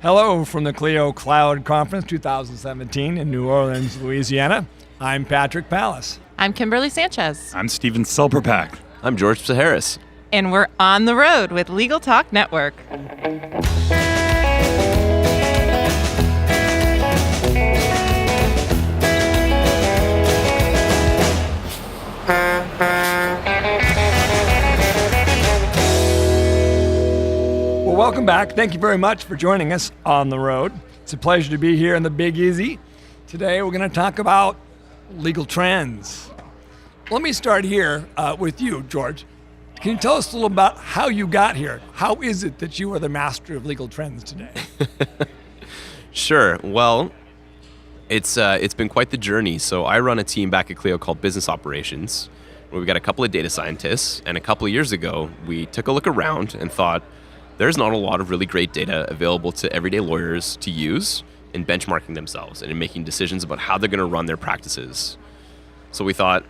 Hello from the Clio Cloud Conference 2017 in New Orleans, Louisiana. I'm Patrick Pallas. I'm Kimberly Sanchez. I'm Steven Silberbach. I'm George Psiharis. And we're on the road with Legal Talk Network. Well, welcome back. Thank you very much for joining us on the road. It's a pleasure to be here in the Big Easy. Today we're going to talk about legal trends. Let me start here with you, George. Can you tell us a little about how you got here? How is it that you are the master of legal trends today? Sure. Well, it's been quite the journey. So I run a team back at Clio called Business Operations, where we got a couple of data scientists. And a couple of years ago, we took a look around and thought, there's not a lot of really great data available to everyday lawyers to use in benchmarking themselves and in making decisions about how they're going to run their practices. So we thought,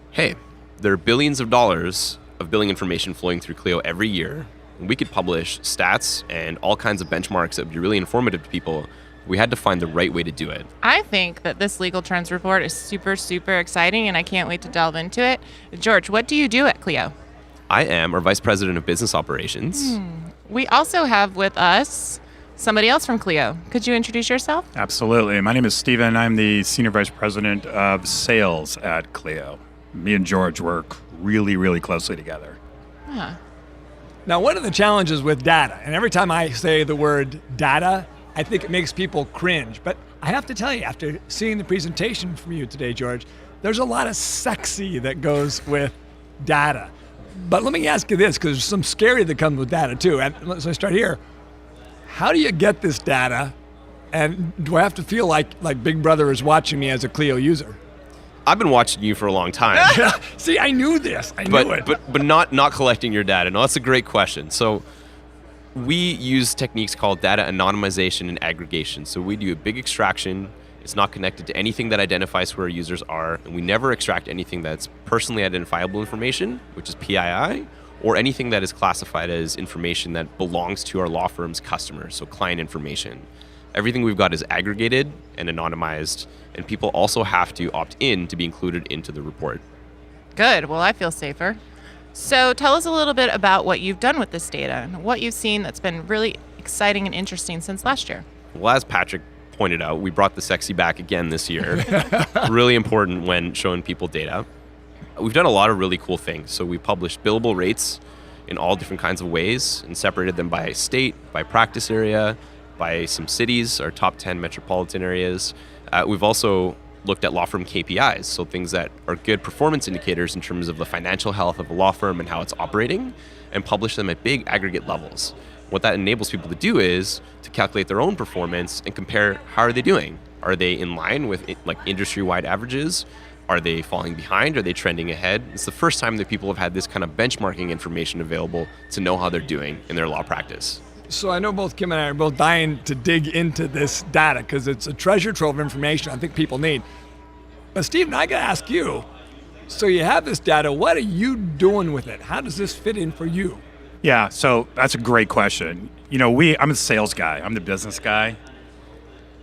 hey, there are billions of dollars of billing information flowing through Clio every year. And we could publish stats and all kinds of benchmarks that would be really informative to people. We had to find the right way to do it. I think that this legal trends report is super, super exciting, and I can't wait to delve into it. George, what do you do at Clio? I am our Vice President of Business Operations. We also have with us somebody else from Clio. Could you introduce yourself? Absolutely. My name is Steven. I'm the Senior Vice President of Sales at Clio. Me and George work really, really closely together. Now, one of the challenges with data, and every time I say the word data, I think it makes people cringe. But I have to tell you, after seeing the presentation from you today, George, there's a lot of sexy that goes with data. But let me ask you this, because there's some scary that comes with data too. And so I start here. How do you get this data? And do I have to feel like Big Brother is watching me as a Clio user? I've been watching you for a long time. See, I knew this. I knew it. But not collecting your data. No, that's a great question. So we use techniques called data anonymization and aggregation. So we do a big extraction. It's not connected to anything that identifies who our users are, and we never extract anything that's personally identifiable information, which is PII, or anything that is classified as information that belongs to our law firm's customers, so client information. Everything we've got is aggregated and anonymized, and people also have to opt in to be included into the report. Good. Well, I feel safer. So tell us a little bit about what you've done with this data and what you've seen that's been really exciting and interesting since last year. Well, as Patrick pointed out, we brought the sexy back again this year. Really important when showing people data. We've done a lot of really cool things. So we published billable rates in all different kinds of ways and separated them by state, by practice area, by some cities, our top 10 metropolitan areas. We've also looked at law firm KPIs, so things that are good performance indicators in terms of the financial health of a law firm and how it's operating, and publish them at big aggregate levels. What that enables people to do is to calculate their own performance and compare how are they doing. Are they in line with industry-wide averages? Are they falling behind? Are they trending ahead? It's the first time that people have had this kind of benchmarking information available to know how they're doing in their law practice. So I know both Kim and I are both dying to dig into this data because it's a treasure trove of information I think people need. But Steven, I got to ask you, so you have this data, what are you doing with it? How does this fit in for you? Yeah, so that's a great question. You know, I'm a sales guy. I'm the business guy.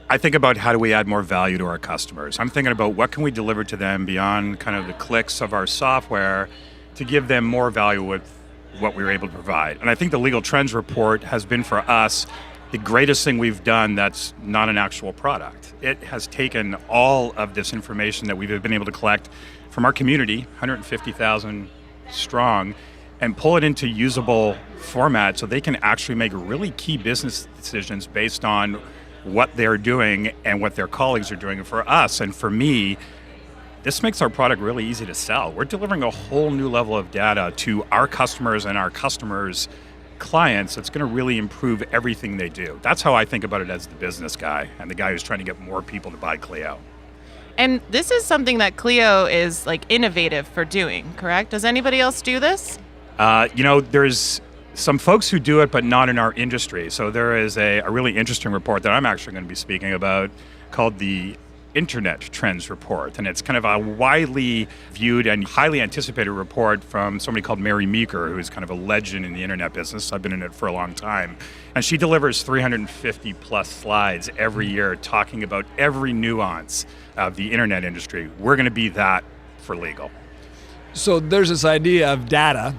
I think about how do we add more value to our customers. I'm thinking about what can we deliver to them beyond kind of the clicks of our software to give them more value with what we were able to provide. And I think the Legal Trends Report has been for us the greatest thing we've done that's not an actual product. It has taken all of this information that we've been able to collect from our community, 150,000 strong, and pull it into usable format so they can actually make really key business decisions based on what they're doing and what their colleagues are doing. And for us, and for me, this makes our product really easy to sell. We're delivering a whole new level of data to our customers and our customers' clients that's going to really improve everything they do. That's how I think about it as the business guy and the guy who's trying to get more people to buy Clio. And this is something that Clio is innovative for doing, correct? Does anybody else do this? There's some folks who do it, but not in our industry. So there is a really interesting report that I'm actually going to be speaking about called the Internet Trends Report. And it's kind of a widely viewed and highly anticipated report from somebody called Mary Meeker, who is kind of a legend in the internet business. I've been in it for a long time. And she delivers 350 plus slides every year talking about every nuance of the internet industry. We're going to be that for legal. So there's this idea of data,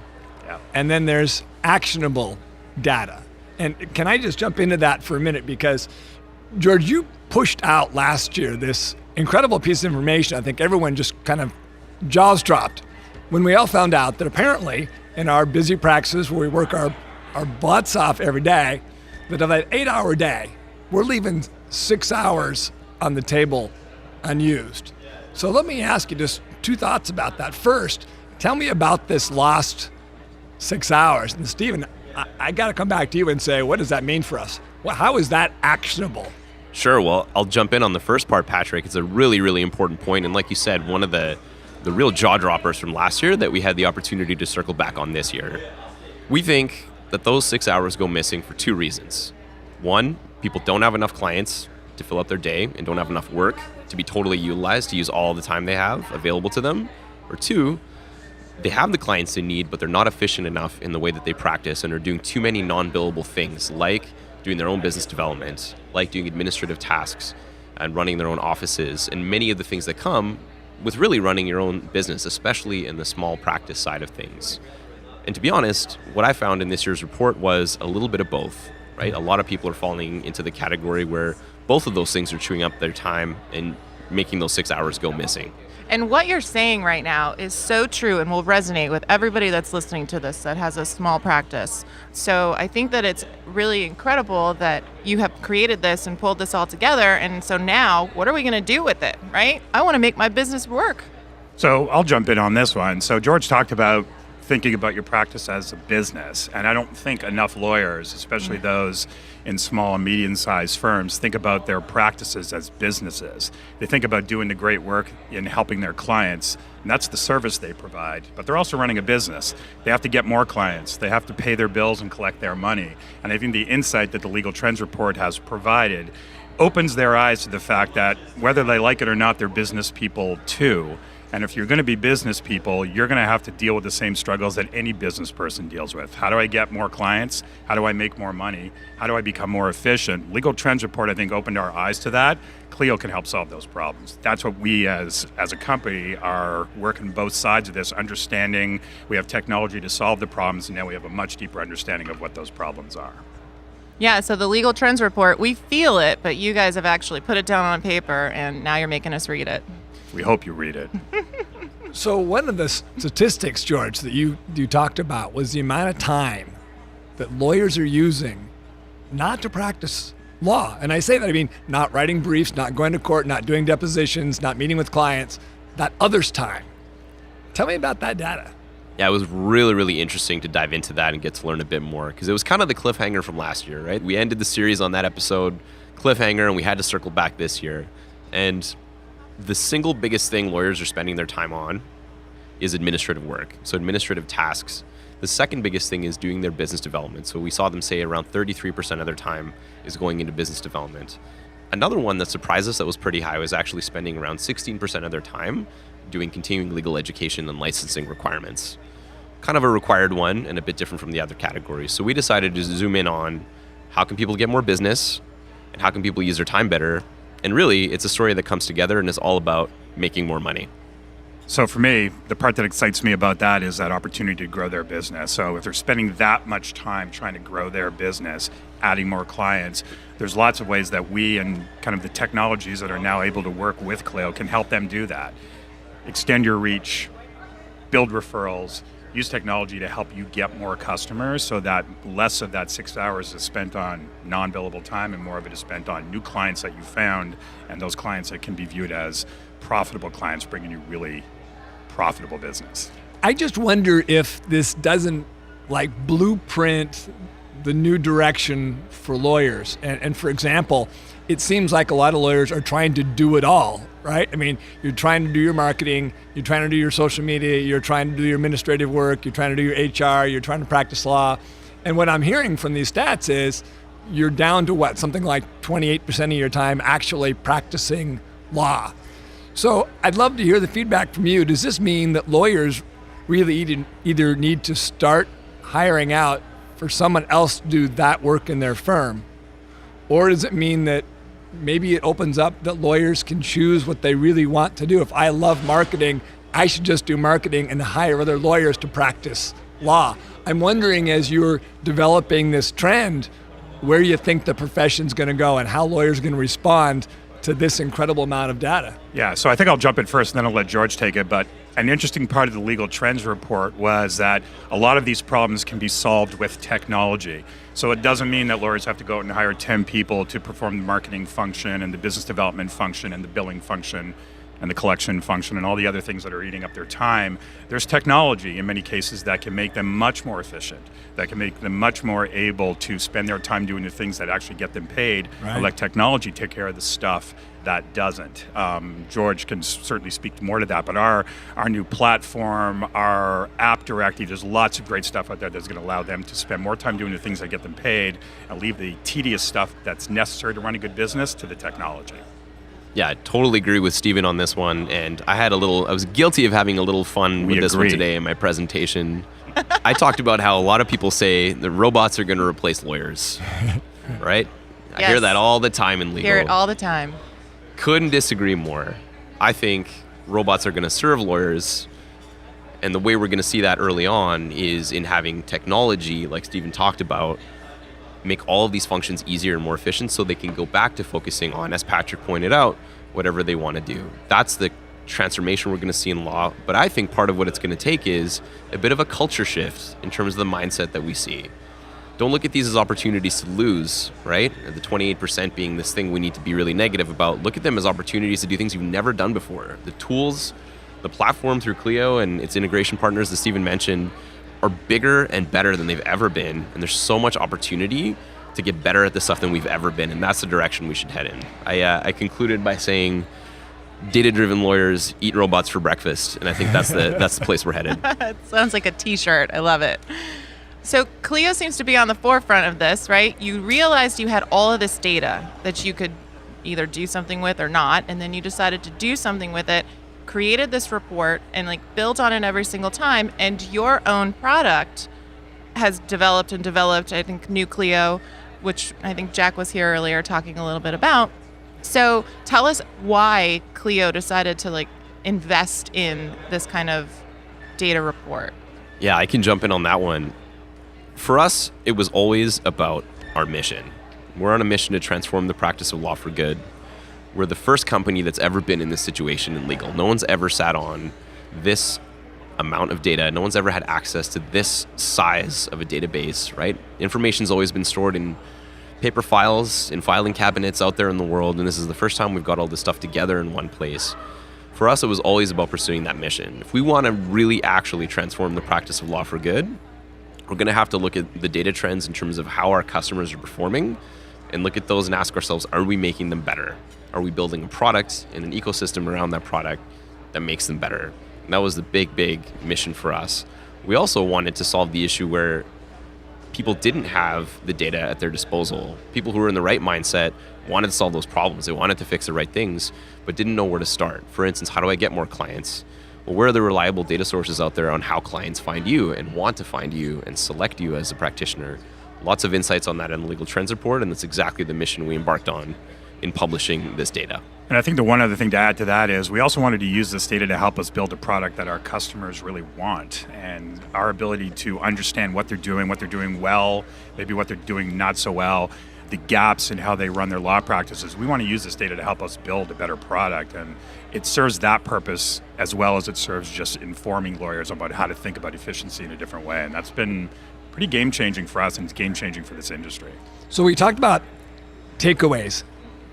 Yeah. and then there's actionable data. And can I just jump into that for a minute? Because, George, you pushed out last year this incredible piece of information. I think everyone just kind of jaws dropped when we all found out that apparently in our busy practices where we work our butts off every day, that of that 8-hour day, we're leaving 6 hours on the table unused. So let me ask you just two thoughts about that. First, tell me about this lost 6 hours. And Steven, I got to come back to you and say, what does that mean for us? Well, how is that actionable? Sure. Well, I'll jump in on the first part, Patrick. It's a really, really important point. And like you said, one of the real jaw droppers from last year that we had the opportunity to circle back on this year. We think that those 6 hours go missing for two reasons. One, people don't have enough clients to fill up their day and don't have enough work to be totally utilized to use all the time they have available to them. Or two, they have the clients they need, but they're not efficient enough in the way that they practice and are doing too many non-billable things, like doing their own business development, like doing administrative tasks and running their own offices, and many of the things that come with really running your own business, especially in the small practice side of things. And to be honest, what I found in this year's report was a little bit of both, right? A lot of people are falling into the category where both of those things are chewing up their time and making those 6 hours go missing. And what you're saying right now is so true and will resonate with everybody that's listening to this that has a small practice. So I think that it's really incredible that you have created this and pulled this all together. And so now, what are we going to do with it, right? I want to make my business work. So I'll jump in on this one. So George talked about thinking about your practice as a business. And I don't think enough lawyers, especially those in small and medium-sized firms, think about their practices as businesses. They think about doing the great work in helping their clients, and that's the service they provide. But they're also running a business. They have to get more clients. They have to pay their bills and collect their money. And I think the insight that the Legal Trends Report has provided opens their eyes to the fact that whether they like it or not, they're business people too. And if you're going to be business people, you're going to have to deal with the same struggles that any business person deals with. How do I get more clients? How do I make more money? How do I become more efficient? Legal Trends Report, I think, opened our eyes to that. Clio can help solve those problems. That's what we as a company are working both sides of this, understanding we have technology to solve the problems, and now we have a much deeper understanding of what those problems are. Yeah, so the Legal Trends Report, we feel it, but you guys have actually put it down on paper, and now you're making us read it. We hope you read it. So one of the statistics, George, that you talked about was the amount of time that lawyers are using not to practice law. And I say that, I mean, not writing briefs, not going to court, not doing depositions, not meeting with clients, that others' time. Tell me about that data. Yeah, it was really, really interesting to dive into that and get to learn a bit more, because it was kind of the cliffhanger from last year, right? We ended the series on that episode, cliffhanger, and we had to circle back this year. And the single biggest thing lawyers are spending their time on is administrative work, so administrative tasks. The second biggest thing is doing their business development. So we saw them say around 33% of their time is going into business development. Another one that surprised us that was pretty high was actually spending around 16% of their time doing continuing legal education and licensing requirements. Kind of a required one and a bit different from the other categories. So we decided to zoom in on how can people get more business and how can people use their time better. And really, it's a story that comes together and is all about making more money. So for me, the part that excites me about that is that opportunity to grow their business. So if they're spending that much time trying to grow their business, adding more clients, there's lots of ways that we and kind of the technologies that are now able to work with Clio can help them do that. Extend your reach, build referrals, use technology to help you get more customers so that less of that 6 hours is spent on non-billable time and more of it is spent on new clients that you found and those clients that can be viewed as profitable clients bringing you really profitable business. I just wonder if this doesn't like blueprint the new direction for lawyers. And for example, it seems like a lot of lawyers are trying to do it all, right? I mean, you're trying to do your marketing, you're trying to do your social media, you're trying to do your administrative work, you're trying to do your HR, you're trying to practice law. And what I'm hearing from these stats is you're down to something like 28% of your time actually practicing law. So I'd love to hear the feedback from you. Does this mean that lawyers really either need to start hiring out for someone else to do that work in their firm? Or does it mean that maybe it opens up that lawyers can choose what they really want to do? If I love marketing, I should just do marketing and hire other lawyers to practice law. I'm wondering, as you're developing this trend, where you think the profession's going to go and how lawyers are going to respond to this incredible amount of data. Yeah, so I think I'll jump in first and then I'll let George take it. But an interesting part of the legal trends report was that a lot of these problems can be solved with technology. So it doesn't mean that lawyers have to go out and hire 10 people to perform the marketing function and the business development function and the billing function and the collection function and all the other things that are eating up their time. There's technology in many cases that can make them much more efficient, that can make them much more able to spend their time doing the things that actually get them paid, right, and let technology take care of the stuff that doesn't. George can certainly speak more to that, but our new platform, our app directory, there's lots of great stuff out there that's going to allow them to spend more time doing the things that get them paid and leave the tedious stuff that's necessary to run a good business to the technology. Yeah, I totally agree with Steven on this one, and I was guilty of having a little fun with this one today in my presentation. I talked about how a lot of people say the robots are going to replace lawyers, right? Yes. I hear that all the time in legal. Hear it all the time. Couldn't disagree more. I think robots are going to serve lawyers, and the way we're going to see that early on is in having technology, like Steven talked about, make all of these functions easier and more efficient so they can go back to focusing on, as Patrick pointed out, whatever they want to do. That's the transformation we're going to see in law. But I think part of what it's going to take is a bit of a culture shift in terms of the mindset that we see. Don't look at these as opportunities to lose, right? The 28% being this thing we need to be really negative about. Look at them as opportunities to do things you've never done before. The tools, the platform through Clio and its integration partners that Steven mentioned are bigger and better than they've ever been. And there's so much opportunity to get better at this stuff than we've ever been. And that's the direction we should head in. I concluded by saying, data-driven lawyers eat robots for breakfast. And I think that's the place we're headed. It sounds like a t-shirt. I love it. So Clio seems to be on the forefront of this, right? You realized you had all of this data that you could either do something with or not. And then you decided to do something with it, created this report and built on it every single time, and your own product has developed, I think, new Clio, which I think Jack was here earlier talking a little bit about. So tell us why Clio decided to invest in this kind of data report. Yeah, I can jump in on that one. For us, it was always about our mission. We're on a mission to transform the practice of law for good. We're the first company that's ever been in this situation in legal. No one's ever sat on this amount of data. No one's ever had access to this size of a database, right? Information's always been stored in paper files, in filing cabinets out there in the world, and this is the first time we've got all this stuff together in one place. For us, it was always about pursuing that mission. If we want to really actually transform the practice of law for good, we're going to have to look at the data trends in terms of how our customers are performing and look at those and ask ourselves, are we making them better? Are we building a product and an ecosystem around that product that makes them better? And that was the big mission for us. We also wanted to solve the issue where people didn't have the data at their disposal. People who were in the right mindset wanted to solve those problems. They wanted to fix the right things, but didn't know where to start. For instance, how do I get more clients? Well, where are the reliable data sources out there on how clients find you and want to find you and select you as a practitioner? Lots of insights on that in the Legal Trends Report, and that's exactly the mission we embarked on in publishing this data. And I think the one other thing to add to that is we also wanted to use this data to help us build a product that our customers really want, and our ability to understand what they're doing well, maybe what they're doing not so well, the gaps in how they run their law practices. We want to use this data to help us build a better product, and it serves that purpose as well as it serves just informing lawyers about how to think about efficiency in a different way. And that's been pretty game-changing for us, and it's game-changing for this industry. So we talked about takeaways,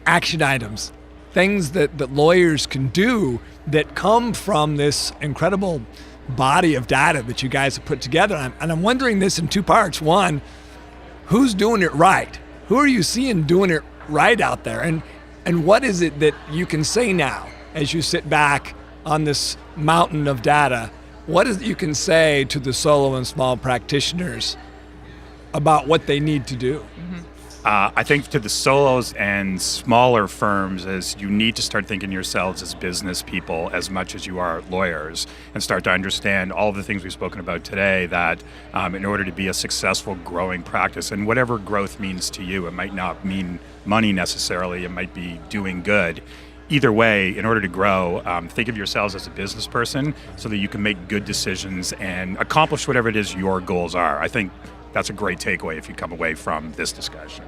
action items, things that lawyers can do that come from this incredible body of data that you guys have put together. And I'm wondering this in two parts. One, who's doing it right? Who are you seeing doing it right out there? And what is it that you can say now as you sit back on this mountain of data? What is it you can say to the solo and small practitioners about what they need to do? Mm-hmm. I think to the solos and smaller firms is you need to start thinking yourselves as business people as much as you are lawyers, and start to understand all of the things we've spoken about today, that in order to be a successful growing practice, and whatever growth means to you, it might not mean money necessarily, it might be doing good. Either way, in order to grow, think of yourselves as a business person so that you can make good decisions and accomplish whatever it is your goals are. I think that's a great takeaway if you come away from this discussion.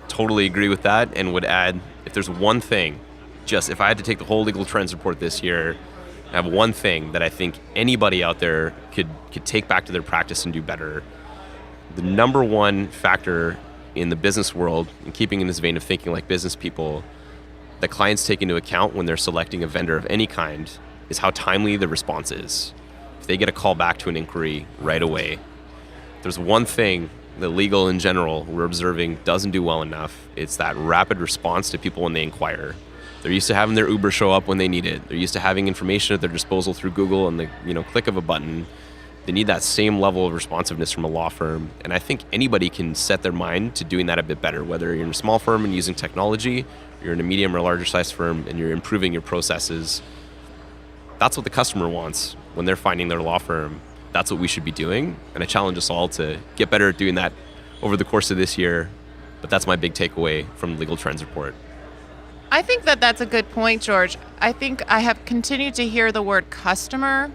Totally agree with that, and would add, if there's one thing, just if I had to take the whole legal trends report this year, I have one thing that I think anybody out there could take back to their practice and do better. The number one factor in the business world, and keeping in this vein of thinking like business people, that clients take into account when they're selecting a vendor of any kind is how timely the response is. If they get a call back to an inquiry right away. There's one thing that legal in general we're observing doesn't do well enough. It's that rapid response to people when they inquire. They're used to having their Uber show up when they need it. They're used to having information at their disposal through Google and the click of a button. They need that same level of responsiveness from a law firm. And I think anybody can set their mind to doing that a bit better, whether you're in a small firm and using technology, or you're in a medium or larger size firm and you're improving your processes. That's what the customer wants when they're finding their law firm. That's what we should be doing, and I challenge us all to get better at doing that over the course of this year. But that's my big takeaway from the Legal Trends Report. I think that that's a good point, George. I think I have continued to hear the word customer,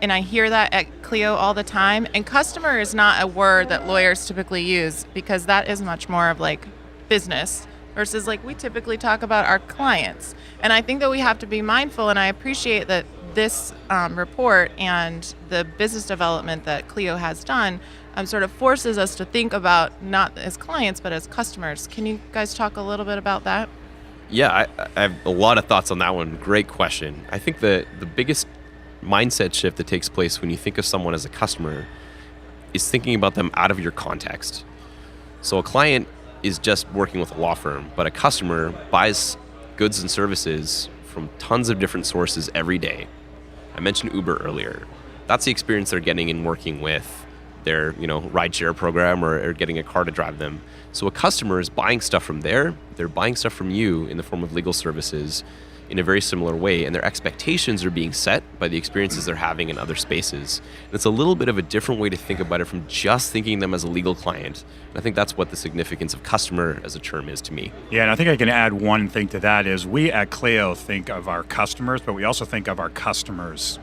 and I hear that at Clio all the time. And customer is not a word that lawyers typically use, because that is much more of like business versus like we typically talk about our clients. And I think that we have to be mindful, and I appreciate that this report and the business development that Clio has done sort of forces us to think about not as clients, but as customers. Can you guys talk a little bit about that? Yeah, I have a lot of thoughts on that one. Great question. I think the biggest mindset shift that takes place when you think of someone as a customer is thinking about them out of your context. So a client is just working with a law firm, but a customer buys goods and services from tons of different sources every day. I mentioned Uber earlier. That's the experience they're getting in working with their rideshare program or getting a car to drive them. So a customer is buying stuff from there. They're buying stuff from you in the form of legal services in a very similar way, and their expectations are being set by the experiences they're having in other spaces. And it's a little bit of a different way to think about it from just thinking them as a legal client. And I think that's what the significance of customer as a term is to me. Yeah, and I think I can add one thing to that is we at Clio think of our customers, but we also think of our customers.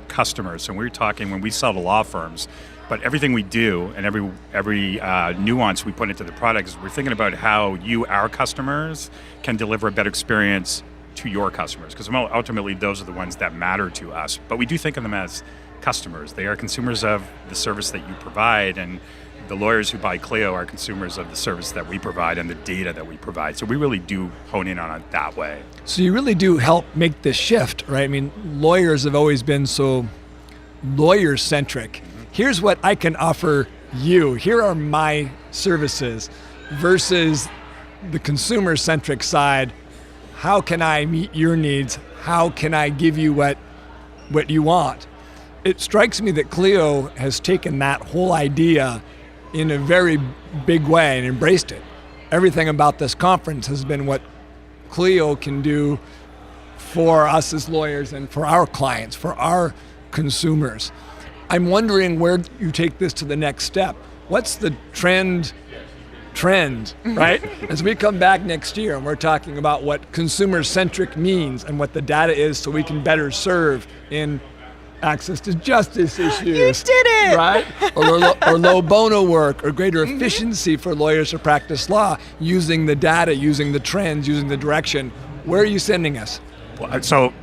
And we're talking when we sell to law firms, but everything we do and every nuance we put into the product is we're thinking about how you, our customers, can deliver a better experience to your customers, because ultimately those are the ones that matter to us. But we do think of them as customers. They are consumers of the service that you provide, and the lawyers who buy Clio are consumers of the service that we provide and the data that we provide. So we really do hone in on it that way. So you really do help make this shift, right? I mean, lawyers have always been so lawyer-centric. Here's what I can offer you. Here are my services, versus the consumer-centric side. How can I meet your needs? How can I give you what you want? It strikes me that Clio has taken that whole idea in a very big way and embraced it. Everything about this conference has been what Clio can do for us as lawyers and for our clients, for our consumers. I'm wondering where you take this to the next step. What's the trend, right? As we come back next year and we're talking about what consumer-centric means and what the data is so we can better serve in access to justice issues. You did it! Right? Or low bono work, or greater efficiency for lawyers to practice law, using the data, using the trends, using the direction. Where are you sending us? Well, so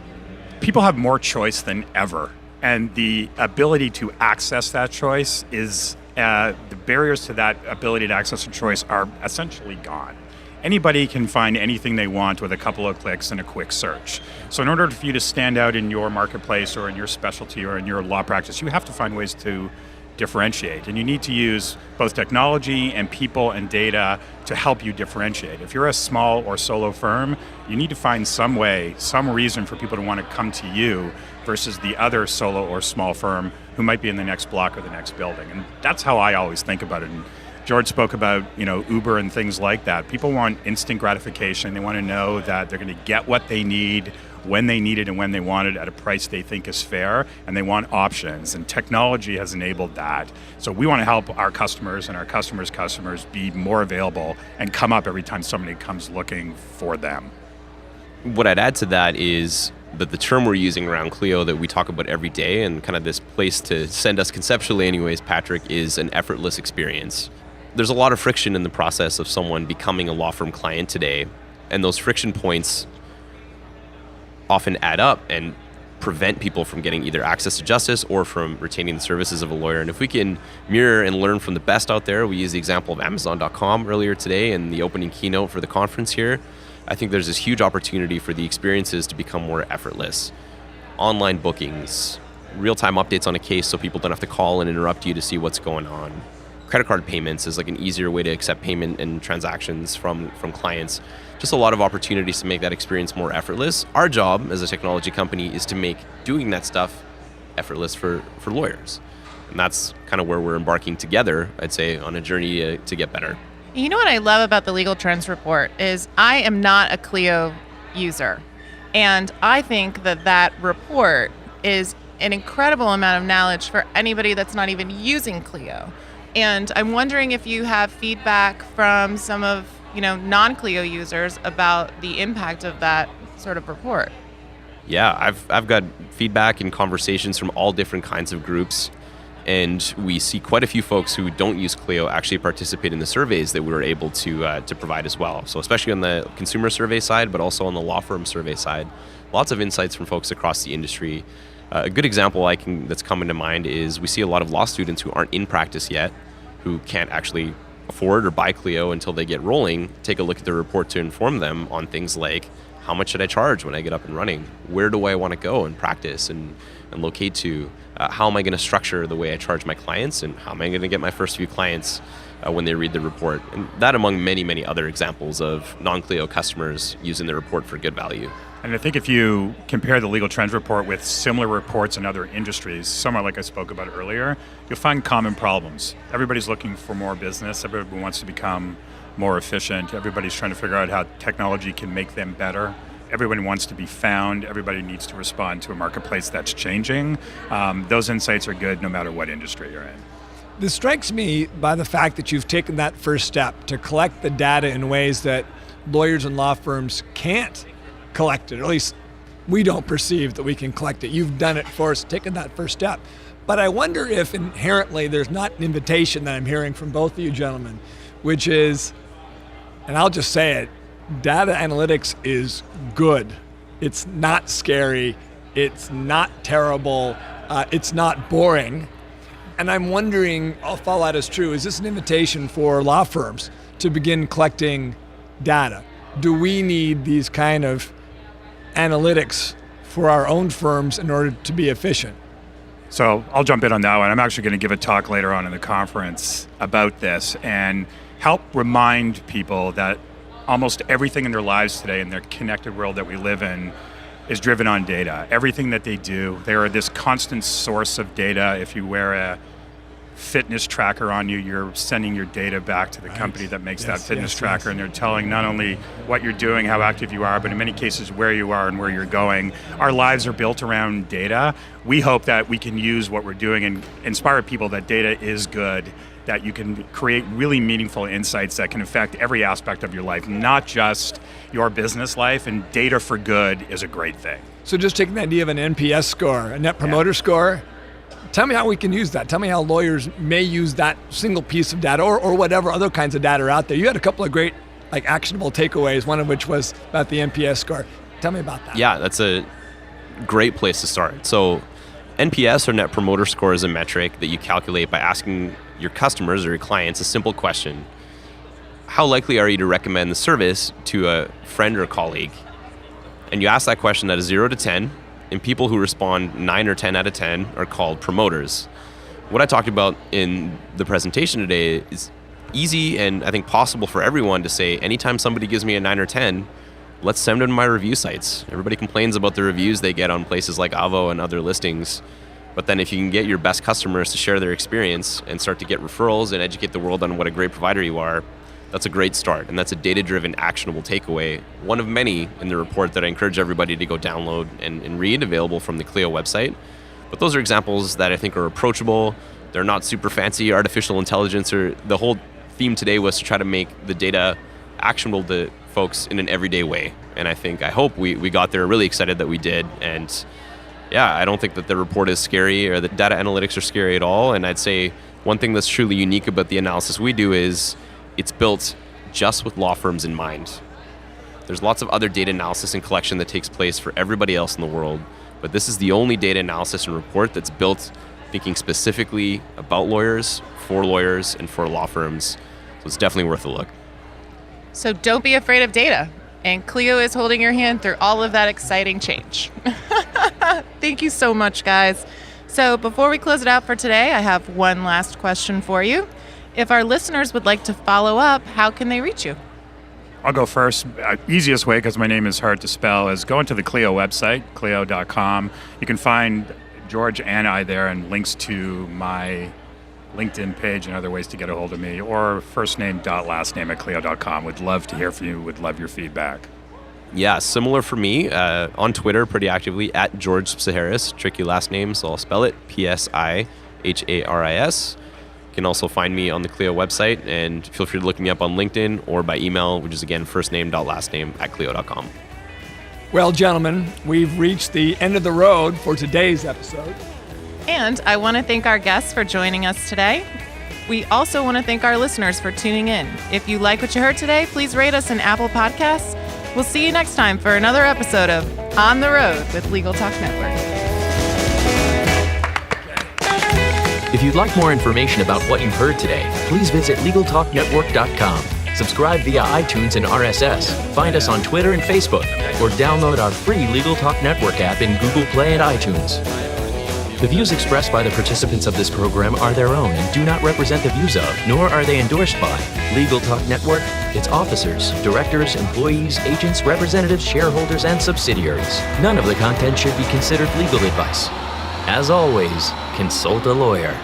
people have more choice than ever, and the ability to access that choice is the barriers to that ability to access a choice are essentially gone. Anybody can find anything they want with a couple of clicks and a quick search. So in order for you to stand out in your marketplace or in your specialty or in your law practice, you have to find ways to differentiate. And you need to use both technology and people and data to help you differentiate. If you're a small or solo firm, you need to find some way, some reason for people to want to come to you versus the other solo or small firm who might be in the next block or the next building. And that's how I always think about it. And George spoke about, Uber and things like that. People want instant gratification. They want to know that they're going to get what they need when they need it and when they want it at a price they think is fair, and they want options. And technology has enabled that. So we want to help our customers and our customers' customers be more available and come up every time somebody comes looking for them. What I'd add to that is that the term we're using around Clio that we talk about every day, and kind of this place to send us conceptually anyways, Patrick, is an effortless experience. There's a lot of friction in the process of someone becoming a law firm client today, and those friction points often add up and prevent people from getting either access to justice or from retaining the services of a lawyer. And if we can mirror and learn from the best out there, we used the example of Amazon.com earlier today in the opening keynote for the conference here. I think there's this huge opportunity for the experiences to become more effortless. Online bookings, real-time updates on a case so people don't have to call and interrupt you to see what's going on. Credit card payments is like an easier way to accept payment and transactions from clients. Just a lot of opportunities to make that experience more effortless. Our job as a technology company is to make doing that stuff effortless for lawyers. And that's kind of where we're embarking together, I'd say, on a journey to get better. You know what I love about the Legal Trends Report is I am not a Clio user. And I think that report is an incredible amount of knowledge for anybody that's not even using Clio. And I'm wondering if you have feedback from some of non-Clio users about the impact of that sort of report. Yeah, I've got feedback and conversations from all different kinds of groups, and we see quite a few folks who don't use Clio actually participate in the surveys that we were able to provide as well. So especially on the consumer survey side, but also on the law firm survey side, lots of insights from folks across the industry. A good example that's coming to mind is we see a lot of law students who aren't in practice yet, who can't actually afford or buy Clio until they get rolling, take a look at the report to inform them on things like, how much should I charge when I get up and running? Where do I want to go and practice and locate to? How am I going to structure the way I charge my clients? And how am I going to get my first few clients when they read the report? And that among many, many other examples of non-Clio customers using the report for good value. And I think if you compare the Legal Trends Report with similar reports in other industries, somewhat like I spoke about earlier, you'll find common problems. Everybody's looking for more business. Everybody wants to become more efficient. Everybody's trying to figure out how technology can make them better. Everybody wants to be found. Everybody needs to respond to a marketplace that's changing. Those insights are good no matter what industry you're in. This strikes me by the fact that you've taken that first step to collect the data in ways that lawyers and law firms can't collect it, or at least we don't perceive that we can collect it. You've done it for us, taken that first step. But I wonder if inherently there's not an invitation that I'm hearing from both of you gentlemen, which is, and I'll just say it, data analytics is good. It's not scary. It's not terrible. It's not boring. And I'm wondering, I'll follow that as true, is this an invitation for law firms to begin collecting data? Do we need these kind of analytics for our own firms in order to be efficient? So I'll jump in on that one. I'm actually going to give a talk later on in the conference about this and help remind people that almost everything in their lives today in their connected world that we live in is driven on data. Everything that they do, they are this constant source of data. If you wear a fitness tracker on you, you're sending your data back to the company that makes that fitness tracker, and they're telling not only what you're doing, how active you are, but in many cases where you are and where you're going. Our lives are built around data. We hope that we can use what we're doing and inspire people that data is good, that you can create really meaningful insights that can affect every aspect of your life, not just your business life, and data for good is a great thing. So just taking the idea of an NPS score, a net promoter score, tell me how we can use that. Tell me how lawyers may use that single piece of data or whatever other kinds of data are out there. You had a couple of great actionable takeaways, one of which was about the NPS score. Tell me about that. Yeah, that's a great place to start. So NPS, or Net Promoter Score, is a metric that you calculate by asking your customers or your clients a simple question. How likely are you to recommend the service to a friend or colleague? And you ask that question at a 0 to 10, and people who respond 9 or 10 out of 10 are called promoters. What I talked about in the presentation today is easy and I think possible for everyone to say, anytime somebody gives me a 9 or 10, let's send them to my review sites. Everybody complains about the reviews they get on places like Avvo and other listings. But then if you can get your best customers to share their experience and start to get referrals and educate the world on what a great provider you are, that's a great start. And that's a data-driven, actionable takeaway, one of many in the report that I encourage everybody to go download and read, available from the Clio website. But those are examples that I think are approachable. They're not super fancy artificial intelligence, or the whole theme today was to try to make the data actionable to folks in an everyday way. And I hope we got there. Really excited that we did. And yeah, I don't think that the report is scary or the data analytics are scary at all. And I'd say one thing that's truly unique about the analysis we do is it's built just with law firms in mind. There's lots of other data analysis and collection that takes place for everybody else in the world, but this is the only data analysis and report that's built thinking specifically about lawyers, and for law firms. So it's definitely worth a look. So don't be afraid of data. And Clio is holding your hand through all of that exciting change. Thank you so much, guys. So before we close it out for today, I have one last question for you. If our listeners would like to follow up, how can they reach you? I'll go first. Easiest way, because my name is hard to spell, is go into the Clio website, clio.com. You can find George and I there, and links to my LinkedIn page and other ways to get a hold of me, or first name dot last name at clio.com. Would love to hear from you. Would love your feedback. Yeah, similar for me. On Twitter, pretty actively, at George Psiharis. Tricky last name, so I'll spell it Psiharis. You can also find me on the Clio website, and feel free to look me up on LinkedIn or by email, which is again first name dot last name at clio.com. Well, gentlemen, we've reached the end of the road for today's episode. And I want to thank our guests for joining us today. We also want to thank our listeners for tuning in. If you like what you heard today, please rate us in Apple Podcasts. We'll see you next time for another episode of On the Road with Legal Talk Network. If you'd like more information about what you've heard today, please visit LegalTalkNetwork.com. Subscribe via iTunes and RSS. Find us on Twitter and Facebook, or download our free Legal Talk Network app in Google Play and iTunes. The views expressed by the participants of this program are their own and do not represent the views of, nor are they endorsed by, Legal Talk Network, its officers, directors, employees, agents, representatives, shareholders, and subsidiaries. None of the content should be considered legal advice. As always, consult a lawyer.